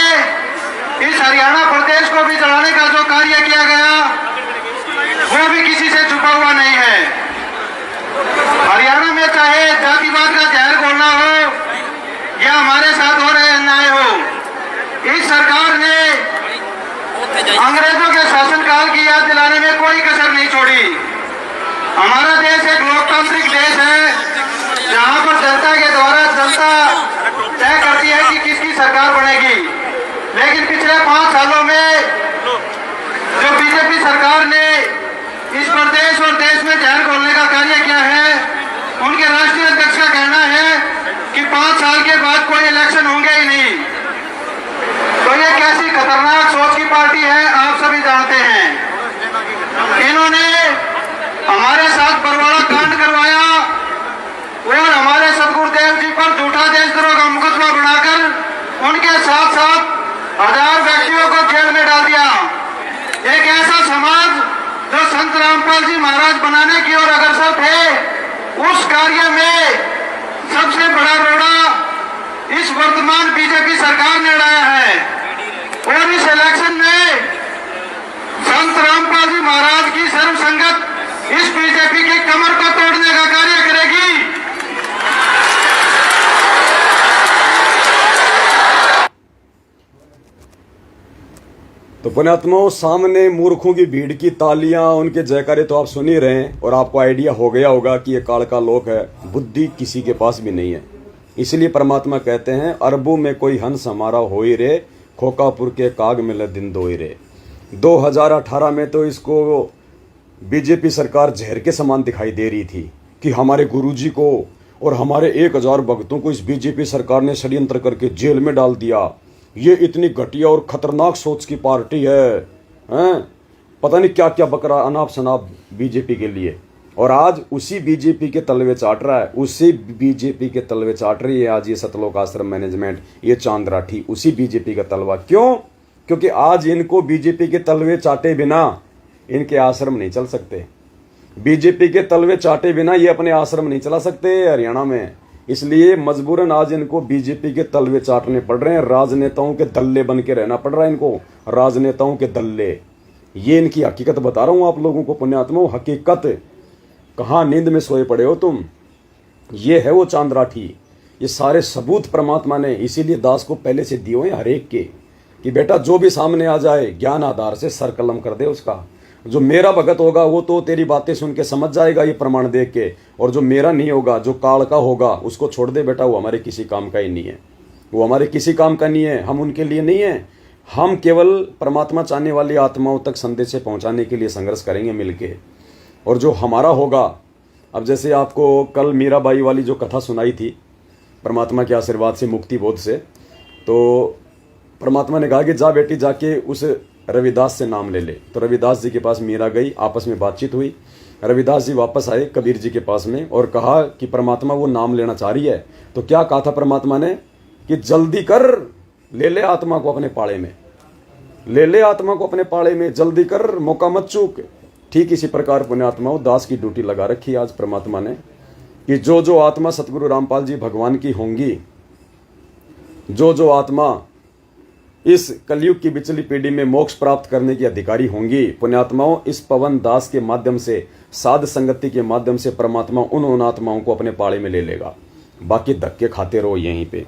इस हरियाणा प्रदेश को भी जलाने का जो कार्य किया गया वो भी किसी से छुपा हुआ नहीं है। हरियाणा में चाहे जातिवाद का जहर घोलना हो या हमारे साथ हो रहे अन्याय हो, इस सरकार ने अंग्रेजों के शासनकाल की याद दिलाने में कोई कसर नहीं छोड़ी। हमारा देश एक लोकतांत्रिक देश है जहां पर जनता के द्वारा जनता तय करती है कि किसकी सरकार बनेगी। लेकिन पिछले 5 सालों में जो बीजेपी सरकार ने इस प्रदेश और देश में जहर घोलने का कार्य किया है, उनके राष्ट्रीय अध्यक्ष का कहना है 5 साल के बाद कोई इलेक्शन होंगे ही नहीं। तो ये कैसी खतरनाक सोच की पार्टी है आप सभी जानते हैं। इन्होंने हमारे साथ बरवाड़ा कांड करवाया और हमारे सतगुरुदेव जी पर झूठा देशद्रोह का मुकदमा बनाकर उनके साथ साथ 1000 व्यक्तियों को जेल में डाल दिया। एक ऐसा समाज जो संत रामपाल जी महाराज बनाने की ओर अग्रसर थे, उस कार्य में सबसे बड़ा रोड़ा इस वर्तमान बीजेपी सरकार ने उड़ाया है। और इस इलेक्शन में संत रामपाल जी महाराज की सर्व संगत इस बीजेपी की कमर को तोड़ने का कार्य करेगी। तो पुण्यात्माओं, सामने मूर्खों की भीड़ की तालियां, उनके जयकारे तो आप सुन ही रहे हैं और आपको आइडिया हो गया होगा कि ये काल का लोक है, बुद्धि किसी के पास भी नहीं है। इसलिए परमात्मा कहते हैं, अरबों में कोई हंस हमारा हो ही रे, खोकापुर के काग मिले दिन दो ही रे। 2018 में तो इसको बीजेपी सरकार जहर के समान दिखाई दे रही थी कि हमारे गुरुजी को और हमारे 1000 भक्तों को इस बीजेपी सरकार ने षड्यंत्र करके जेल में डाल दिया। ये इतनी घटिया और खतरनाक सोच की पार्टी है, पता नहीं क्या क्या बकरा अनाप शनाप बीजेपी के लिए। और आज उसी बीजेपी के तलवे चाट रहा है, उसी बीजेपी के तलवे चाट रही है आज ये सतलोक आश्रम मैनेजमेंट, ये चांद राठी, उसी बीजेपी का तलवा। क्यों? क्योंकि आज इनको बीजेपी के तलवे चाटे बिना इनके आश्रम नहीं चल सकते। बीजेपी के तलवे चाटे बिना ये अपने आश्रम नहीं चला सकते हरियाणा में। इसलिए मजबूरन आज इनको बीजेपी के तलवे चाटने पड़ रहे हैं, राजनेताओं के दल्ले बन के रहना पड़ रहा है इनको, राजनेताओं के दल्ले। ये इनकी हकीकत बता रहा हूं आप लोगों को पुण्यात्माओं, हकीकत। कहां नींद में सोए पड़े हो तुम? ये है वो चांद राठी। ये सारे सबूत परमात्मा ने इसीलिए दास को पहले से दिए हैं हर एक के, कि बेटा जो भी सामने आ जाए ज्ञान आधार से सर कलम कर दे उसका। जो मेरा भगत होगा वो तो तेरी बातें सुन के समझ जाएगा ये प्रमाण देख के, और जो मेरा नहीं होगा, जो काल का होगा, उसको छोड़ दे बेटा, वो हमारे किसी काम का ही नहीं है, वो हमारे किसी काम का नहीं है, हम उनके लिए नहीं है। हम केवल परमात्मा चाहने वाली आत्माओं तक संदेश पहुंचाने के लिए संघर्ष करेंगे मिलके। और जो हमारा होगा, अब जैसे आपको कल मीराबाई वाली जो कथा सुनाई थी परमात्मा के आशीर्वाद से, मुक्ति बोध से, तो परमात्मा ने कहा कि जा बेटी जाके उस रविदास से नाम ले ले। तो रविदास जी के पास मीरा गई, आपस में बातचीत हुई। रविदास जी वापस आए कबीर जी के पास में और कहा कि परमात्मा वो नाम लेना चाह रही है। तो क्या कहा था परमात्मा ने कि जल्दी कर, ले ले आत्मा को अपने पाले में, ले ले आत्मा को अपने पाले में, जल्दी कर, मौका मत चूक। ठीक इसी प्रकार पुण्यात्माओं दास की ड्यूटी लगा रखी आज परमात्मा ने कि जो जो आत्मा सतगुरु रामपाल जी भगवान की होंगी, जो जो आत्मा इस कलयुग की बिचली पीढ़ी में मोक्ष प्राप्त करने की अधिकारी होंगी, पुण्यात्माओं इस पवन दास के माध्यम से, साध संगति के माध्यम से परमात्मा उन आत्माओं को अपने पाले में ले लेगा। बाकी धक्के खाते रहो यहीं पे।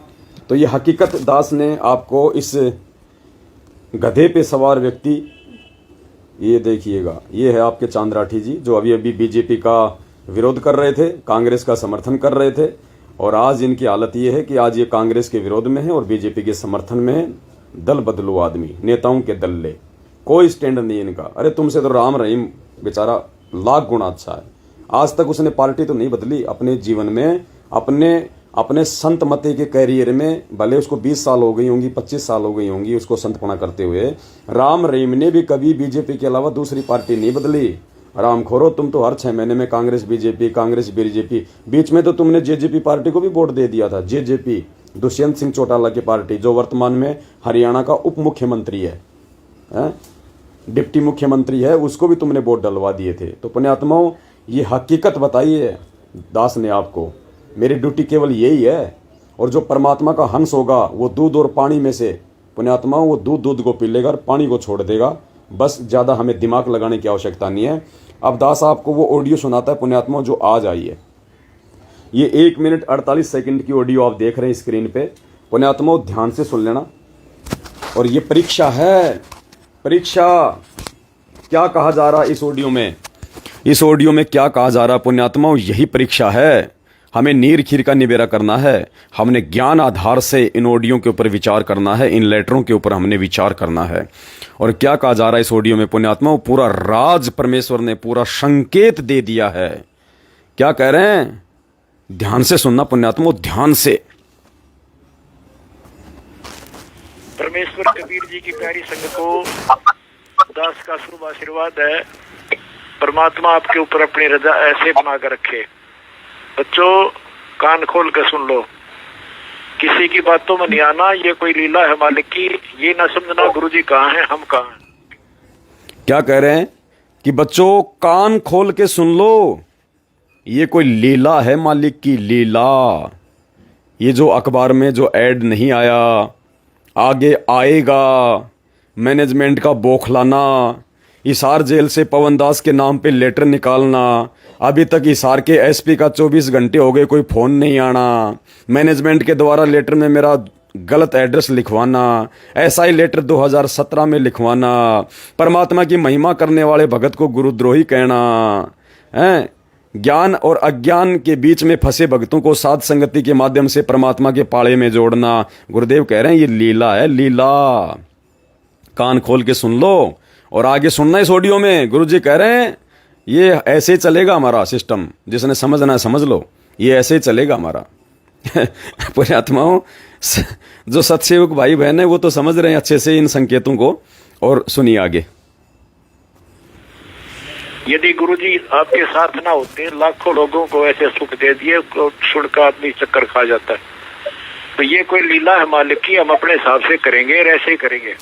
तो ये हकीकत दास ने आपको इस गधे पे सवार व्यक्ति, ये देखिएगा, ये है आपके चांद राठी जी जो अभी अभी बीजेपी का विरोध कर रहे थे, कांग्रेस का समर्थन कर रहे थे, और आज इनकी हालत ये है कि आज ये कांग्रेस के विरोध में है और बीजेपी के समर्थन में है। दल बदलू आदमी, नेताओं के दल्ले, कोई स्टैंड नहीं इनका। अरे तुमसे तो राम रहीम बेचारा लाख गुना अच्छा है, आज तक उसने पार्टी तो नहीं बदली अपने जीवन में, अपने संत मते के कैरियर में। भले उसको 20 साल हो गई होंगी, 25 साल हो गई होंगी उसको संतपना करते हुए, राम रहीम ने भी कभी बीजेपी के अलावा दूसरी पार्टी नहीं बदली। राम खोरो, तुम तो हर 6 महीने में कांग्रेस बीजेपी, बीच में तो तुमने जेजेपी पार्टी को भी वोट दे दिया था। जेजेपी दुष्यंत सिंह चौटाला की पार्टी, जो वर्तमान में हरियाणा का उप मुख्यमंत्री है, डिप्टी मुख्यमंत्री है, उसको भी तुमने वोट डलवा दिए थे। तो पुण्यात्माओं ये हकीकत बताई है दास ने आपको, मेरी ड्यूटी केवल यही है। और जो परमात्मा का हंस होगा वो दूध और पानी में से, पुण्यात्माओं वो दूध को पी लेगा और पानी को छोड़ देगा। बस ज़्यादा हमें दिमाग लगाने की आवश्यकता नहीं है। अब दास आपको वो ऑडियो सुनाता है पुण्यात्माओं जो आज आई है। ये 1 मिनट 48 सेकंड की ऑडियो आप देख रहे हैं स्क्रीन पे। पुण्यात्माओं ध्यान से सुन लेना। और ये परीक्षा है, परीक्षा। क्या कहा जा रहा है इस ऑडियो में? इस ऑडियो में क्या कहा जा रहा है पुण्यात्माओं? यही परीक्षा है। हमें नीर खीर का निबेरा करना है। हमने ज्ञान आधार से इन ऑडियो के ऊपर विचार करना है, इन लेटरों के ऊपर हमने विचार करना है। और क्या कहा जा रहा है इस ऑडियो में पुण्यात्माओं? पूरा राज परमेश्वर ने पूरा संकेत दे दिया है। क्या कह रहे हैं? ध्यान से सुनना पुण्यात्माओं, ध्यान से। परमेश्वर कबीर जी की प्यारी संग को दास का शुभ आशीर्वाद है। परमात्मा आपके ऊपर अपनी रजा ऐसे बना कर रखे। बच्चों कान खोल कर सुन लो, किसी की बातों में नहीं आना, ये कोई लीला है मालिक की। ये ना समझना गुरुजी कहाँ हैं, हम कहाँ हैं। क्या कह रहे हैं कि बच्चों कान खोल के सुन लो, ये कोई लीला है मालिक की, लीला। ये जो अखबार में जो ऐड नहीं आया, आगे आएगा, मैनेजमेंट का बौखलाना, हिसार जेल से पवन दास के नाम पे लेटर निकालना, अभी तक हिसार के एसपी का 24 घंटे हो गए, कोई फ़ोन नहीं आना, मैनेजमेंट के द्वारा लेटर में मेरा गलत एड्रेस लिखवाना, ऐसा ही लेटर 2017 में लिखवाना, परमात्मा की महिमा करने वाले भगत को गुरुद्रोही कहना है, ज्ञान और अज्ञान के बीच में फंसे भक्तों को साध संगति के माध्यम से परमात्मा के पाले में जोड़ना। गुरुदेव कह रहे हैं ये लीला है, लीला। कान खोल के सुन लो और आगे सुनना इस ऑडियो में। गुरुजी कह रहे हैं ये ऐसे ही चलेगा हमारा सिस्टम, जिसने समझना है समझ लो, ये ऐसे ही चलेगा हमारा। पुण्यात्माओं, जो सत्सेवक भाई बहन है वो तो समझ रहे हैं अच्छे से इन संकेतों को, और सुनिए आगे। यदि गुरुजी आपके साथ ना होते, लाखों लोगों को ऐसे सुख दे दिए, सुन का आदमी चक्कर खा जाता है। तो ये कोई लीला है मालिक की, हम अपने हिसाब से करेंगे और ऐसे ही करेंगे।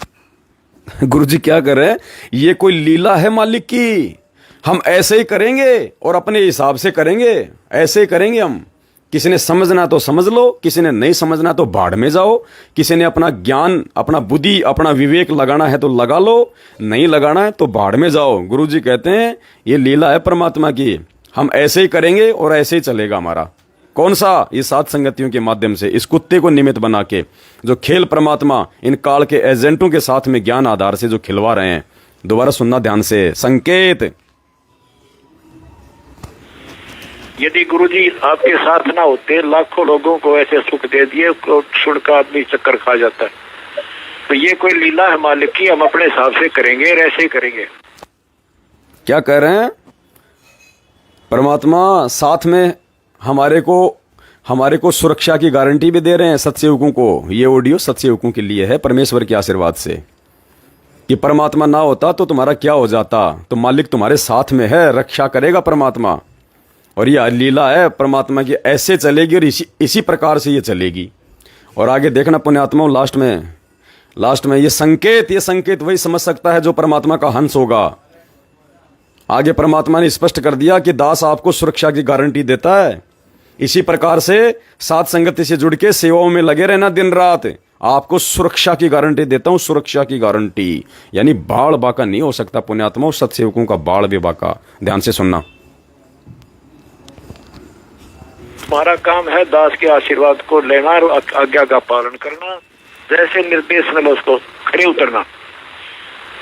गुरुजी क्या कर रहे हैं, ये कोई लीला है मालिक की, हम ऐसे ही करेंगे और अपने हिसाब से करेंगे, ऐसे ही करेंगे हम। किसी ने समझना तो समझ लो, किसी ने नहीं समझना तो बाढ़ में जाओ, किसी ने अपना ज्ञान, अपना बुद्धि, अपना विवेक लगाना है तो लगा लो, नहीं लगाना है तो बाढ़ में जाओ। गुरुजी कहते हैं ये लीला है परमात्मा की, हम ऐसे ही करेंगे और ऐसे ही चलेगा हमारा। कौन सा? ये सात संगतियों के माध्यम से, इस कुत्ते को निमित्त बना के जो खेल परमात्मा इन काल के एजेंटों के साथ में ज्ञान आधार से जो खिलवा रहे हैं। दोबारा सुनना ध्यान से संकेत। यदि गुरुजी आपके साथ ना होते, लाखों लोगों को ऐसे सुख दे दिए, सुन का आदमी चक्कर खा जाता है। तो ये कोई लीला है मालिक की, हम अपने हिसाब से करेंगे और ऐसे ही करेंगे। क्या कह रहे हैं? परमात्मा साथ में हमारे को सुरक्षा की गारंटी भी दे रहे हैं सत्सेवकों को। ये ऑडियो सत्सेवकों के लिए है, परमेश्वर के आशीर्वाद से, कि परमात्मा ना होता तो तुम्हारा क्या हो जाता। तो मालिक तुम्हारे साथ में है, रक्षा करेगा परमात्मा। और ये लीला है परमात्मा की, ऐसे चलेगी और इसी प्रकार से ये चलेगी। और आगे देखना पुण्यात्माओं, लास्ट में ये संकेत वही समझ सकता है जो परमात्मा का हंस होगा। आगे परमात्मा ने स्पष्ट कर दिया कि दास आपको सुरक्षा की गारंटी देता है। इसी प्रकार से साथ संगति से जुड़ के सेवाओं में लगे रहना दिन रात, आपको सुरक्षा की गारंटी देता हूं, सुरक्षा की गारंटी। यानी बाढ़ बाका नहीं हो सकता पुण्यात्माओं, सत्सेवकों का बाढ़ भी बाका। ध्यान से सुनना। हमारा काम है दास के आशीर्वाद को लेना और आज्ञा का पालन करना, जैसे निर्देश मिले उसको खड़े उतरना।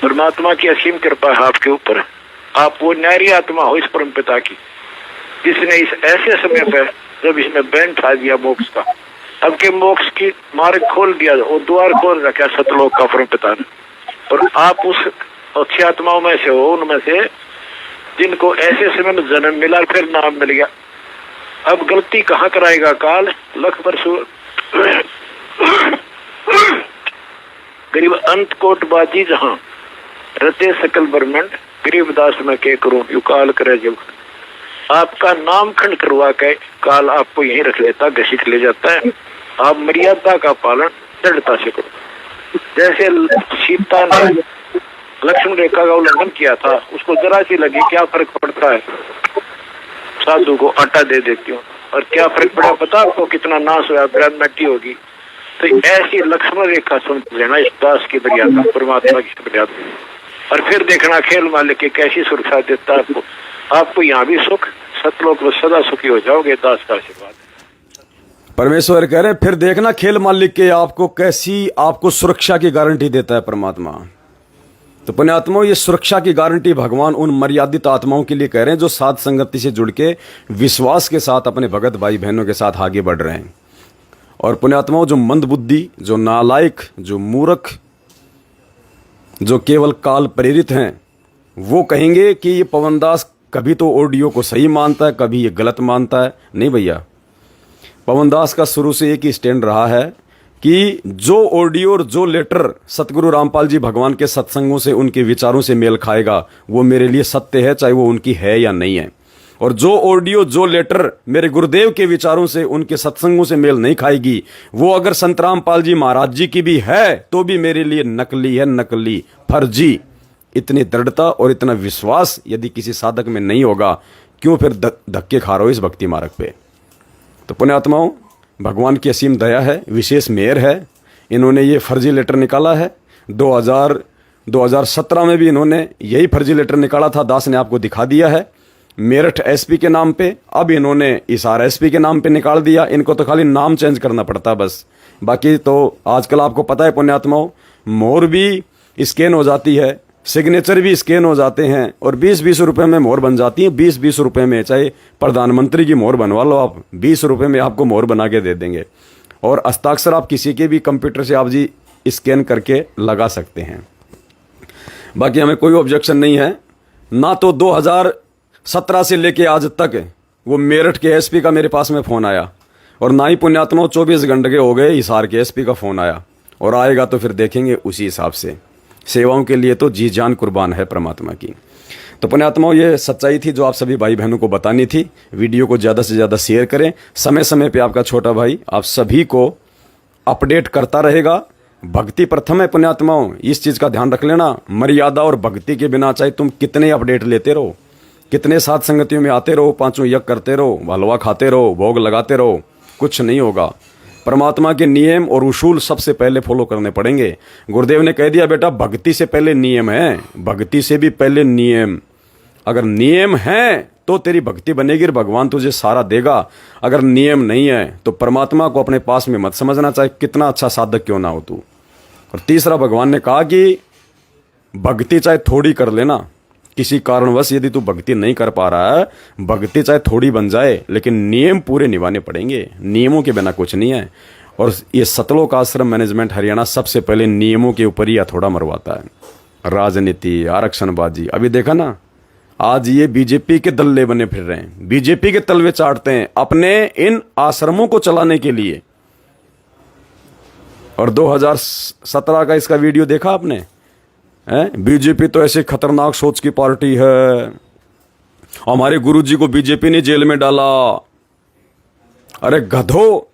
परमात्मा की असीम कृपा है आपके ऊपर। आप वो न्यारी आत्मा हो इस परम पिता की, जिसने इस ऐसे समय पे जब इसने बैन उठा दिया मोक्ष का, अब के मोक्ष की मार्ग खोल दिया और द्वार खोल रखा सतलोक का परम पिता ने। और आप उस अच्छी आत्माओं में से हो, उनमें से जिनको ऐसे समय में जन्म मिला और फिर नाम मिल गया। अब गलती कहाँ कराएगा काल, लख परसु गरीब अंत कोटबाजी जहां रते सकल ब्रह्मंड, गरीबदास में के करूं यू काल करे जब। आपका नाम खंड करवा के काल आपको यहीं रख लेता, घसीट ले जाता है। आप मर्यादा का पालन दृढ़ता से करो। जैसे सीता ने लक्ष्मण रेखा का उल्लंघन किया था, उसको जरा सी लगी, क्या फर्क पड़ता है, साधु को आटा दे देती हूँ, और क्या फर्क पड़ा पता आपको, कितना नाश हुआ, ब्रह्म मिट्टी होगी। तो ऐसी लक्ष्मण रेखा सुन लेना इस दास की मर्यादा, परमात्मा की मर्यादा। और फिर देखना खेल मालिक की कैसी सुरक्षा देता है आपको यहाँ भी सुख, सतलोक में सदा सुखी हो जाओगे। दास का आशीर्वाद। परमेश्वर कह रहे हैं फिर देखना खेल मालिक के आपको सुरक्षा की गारंटी देता है परमात्मा। तो पुण्यात्माओं, ये सुरक्षा की गारंटी भगवान उन मर्यादित आत्माओं के लिए कह रहे हैं जो साध संगति से जुड़ के विश्वास के साथ अपने भगत भाई बहनों के साथ आगे बढ़ रहे हैं। और पुण्यात्माओं, जो मंद बुद्धि, जो नालायक, जो मूर्ख, जो केवल काल प्रेरित हैं, वो कहेंगे कि ये पवनदास कभी तो ऑडियो को सही मानता है, कभी ये गलत मानता है। नहीं भैया, पवनदास का शुरू से एक ही स्टैंड रहा है कि जो ऑडियो और जो लेटर सतगुरु रामपाल जी भगवान के सत्संगों से, उनके विचारों से मेल खाएगा, वो मेरे लिए सत्य है, चाहे वो उनकी है या नहीं है। और जो ऑडियो, जो लेटर मेरे गुरुदेव के विचारों से, उनके सत्संगों से मेल नहीं खाएगी, वो अगर संत रामपाल जी महाराज जी की भी है तो भी मेरे लिए नकली है, नकली, फर्जी। इतनी दृढ़ता और इतना विश्वास यदि किसी साधक में नहीं होगा, क्यों फिर धक्के खा रहे हो इस भक्ति मार्ग पे। तो पुण्यात्माओं, भगवान की असीम दया है, विशेष मेहर है। इन्होंने ये फर्जी लेटर निकाला है। 2017 में भी इन्होंने यही फर्जी लेटर निकाला था, दास ने आपको दिखा दिया है, मेरठ एसपी के नाम पे। अब इन्होंने हिसार एसपी के नाम पे निकाल दिया। इनको तो खाली नाम चेंज करना पड़ता बस। बाकी तो आजकल आपको पता है पुण्यात्माओं, मोहर भी स्कैन हो जाती है, सिग्नेचर भी स्कैन हो जाते हैं, और 20-20 रुपए में मोहर बन जाती है। 20-20 रुपए में, चाहे प्रधानमंत्री की मोहर बनवा लो आप, 20 रुपए में आपको मोहर बना के दे देंगे। और हस्ताक्षर आप किसी के भी कंप्यूटर से आप जी स्कैन करके लगा सकते हैं। बाकी हमें कोई ऑब्जेक्शन नहीं है। ना तो 2017 से लेके आज तक वो मेरठ के एसपी का मेरे पास में फ़ोन आया, और ना ही पुण्यात्माओं 24 घंटे के हो गए हिसार के एसपी का फ़ोन आया, और आएगा तो फिर देखेंगे उसी हिसाब से। सेवाओं के लिए तो जी जान कुर्बान है परमात्मा की। तो पुण्यात्माओं, ये सच्चाई थी जो आप सभी भाई बहनों को बतानी थी। वीडियो को ज़्यादा से ज़्यादा शेयर करें। समय समय पे आपका छोटा भाई आप सभी को अपडेट करता रहेगा। भक्ति प्रथम है पुण्यात्माओं, इस चीज़ का ध्यान रख लेना। मर्यादा और भक्ति के बिना चाहे तुम कितने अपडेट लेते रहो, कितने साथ संगतियों में आते रहो, पांचों यज्ञ करते रहो, हलवा खाते रहो, भोग लगाते रहो, कुछ नहीं होगा। परमात्मा के नियम और उसूल सबसे पहले फॉलो करने पड़ेंगे। गुरुदेव ने कह दिया, बेटा भक्ति से पहले नियम है, भक्ति से भी पहले नियम। अगर नियम है तो तेरी भक्ति बनेगी और भगवान तुझे सारा देगा। अगर नियम नहीं है तो परमात्मा को अपने पास में मत समझना, चाहे कितना अच्छा साधक क्यों ना हो तू। और तीसरा, भगवान ने कहा कि भक्ति चाहे थोड़ी कर लेना, किसी कारणवश यदि तू भक्ति नहीं कर पा रहा है, भक्ति चाहे थोड़ी बन जाए, लेकिन नियम पूरे निभाने पड़ेंगे। नियमों के बिना कुछ नहीं है। और ये सतलोक आश्रम मैनेजमेंट हरियाणा सबसे पहले नियमों के ऊपर ही हथौड़ा मरवाता है। राजनीति, आरक्षणबाजी, अभी देखा ना, आज ये बीजेपी के दल्ले बने फिर रहे हैं, बीजेपी के तलवे चाटते हैं अपने इन आश्रमों को चलाने के लिए। और 2017 का इसका वीडियो देखा आपने? बीजेपी तो ऐसे खतरनाक सोच की पार्टी है, हमारे गुरुजी को बीजेपी ने जेल में डाला। अरे गधो,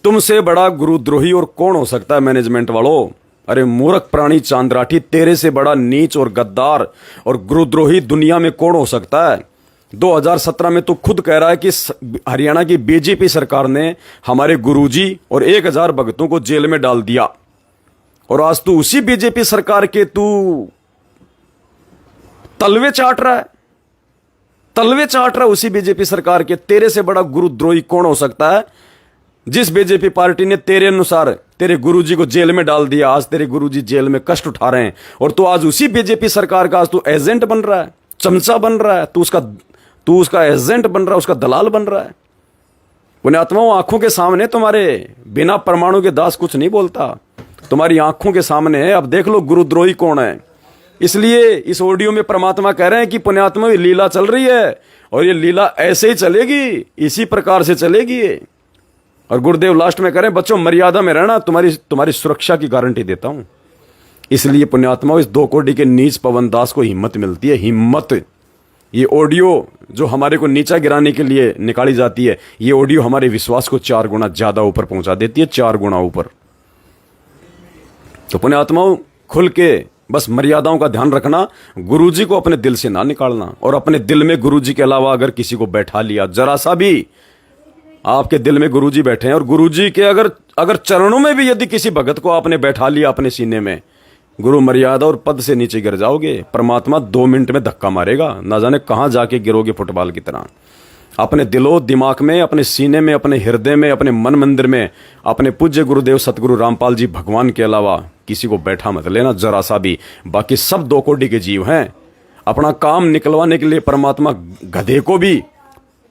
तुमसे बड़ा गुरुद्रोही और कौन हो सकता है मैनेजमेंट वालों? अरे मूर्ख प्राणी चांद्राठी, तेरे से बड़ा नीच और गद्दार और गुरुद्रोही दुनिया में कौन हो सकता है? 2017 में तो खुद कह रहा है कि हरियाणा की बीजेपी सरकार ने हमारे गुरुजी और 1000 भक्तों को जेल में डाल दिया। और आज तू उसी बीजेपी सरकार के तू तलवे चाट रहा है, तलवे चाट रहा है उसी बीजेपी सरकार के। तेरे से बड़ा गुरुद्रोही कौन हो सकता है? जिस बीजेपी पार्टी ने तेरे अनुसार तेरे गुरुजी को जेल में डाल दिया, आज तेरे गुरुजी जेल में कष्ट उठा रहे हैं, और तू आज उसी बीजेपी सरकार का आज तू एजेंट बन रहा है, चमचा बन रहा है, तू उसका एजेंट बन रहा है, उसका दलाल बन रहा है। पुण्यात्माओं, आंखों के सामने तुम्हारे बिना परमाणु के दास कुछ नहीं बोलता, तुम्हारी आंखों के सामने है। अब देख लो गुरुद्रोही कौन है। इसलिए इस ऑडियो में परमात्मा कह रहे हैं कि पुण्यात्मा, ये लीला चल रही है और ये लीला ऐसे ही चलेगी, इसी प्रकार से चलेगी। और गुरुदेव लास्ट में कह रहे हैं, बच्चों मर्यादा में रहना, तुम्हारी सुरक्षा की गारंटी देता हूं। इसलिए पुण्यात्माओं, इस 2 कोटि के नीच पवन दास को हिम्मत मिलती है, हिम्मत। ये ऑडियो जो हमारे को नीचा गिराने के लिए निकाली जाती है, ये ऑडियो हमारे विश्वास को 4 गुना ज्यादा ऊपर पहुंचा देती है, 4 गुना ऊपर। तो पुण्यात्माओं, खुल के बस मर्यादाओं का ध्यान रखना, गुरुजी को अपने दिल से ना निकालना। और अपने दिल में गुरुजी के अलावा अगर किसी को बैठा लिया, जरा सा भी आपके दिल में गुरुजी बैठे हैं, और गुरुजी के अगर चरणों में भी यदि किसी भगत को आपने बैठा लिया अपने सीने में, गुरु मर्यादा और पद से नीचे गिर जाओगे। परमात्मा 2 मिनट में धक्का मारेगा, ना जाने कहां जाके गिरोगे फुटबॉल की तरह। अपने दिलो दिमाग में, अपने सीने में, अपने हृदय में, अपने मन मंदिर में अपने पूज्य गुरुदेव सतगुरु रामपाल जी भगवान के अलावा किसी को बैठा मत लेना, जरा सा भी। बाकी सब 2 कोटि के जीव हैं। अपना काम निकलवाने के लिए परमात्मा गधे को भी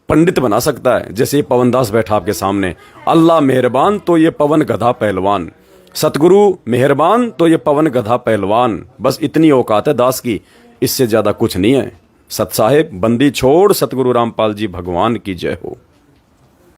पंडित बना सकता है, जैसे ये पवनदास बैठा आपके सामने। अल्लाह मेहरबान तो ये पवन गधा पहलवान, सतगुरु मेहरबान तो ये पवन गधा पहलवान। बस इतनी औकात है दास की, इससे ज्यादा कुछ नहीं है। सत साहेब, बंदी छोड़, सतगुरु रामपाल जी भगवान की जय हो।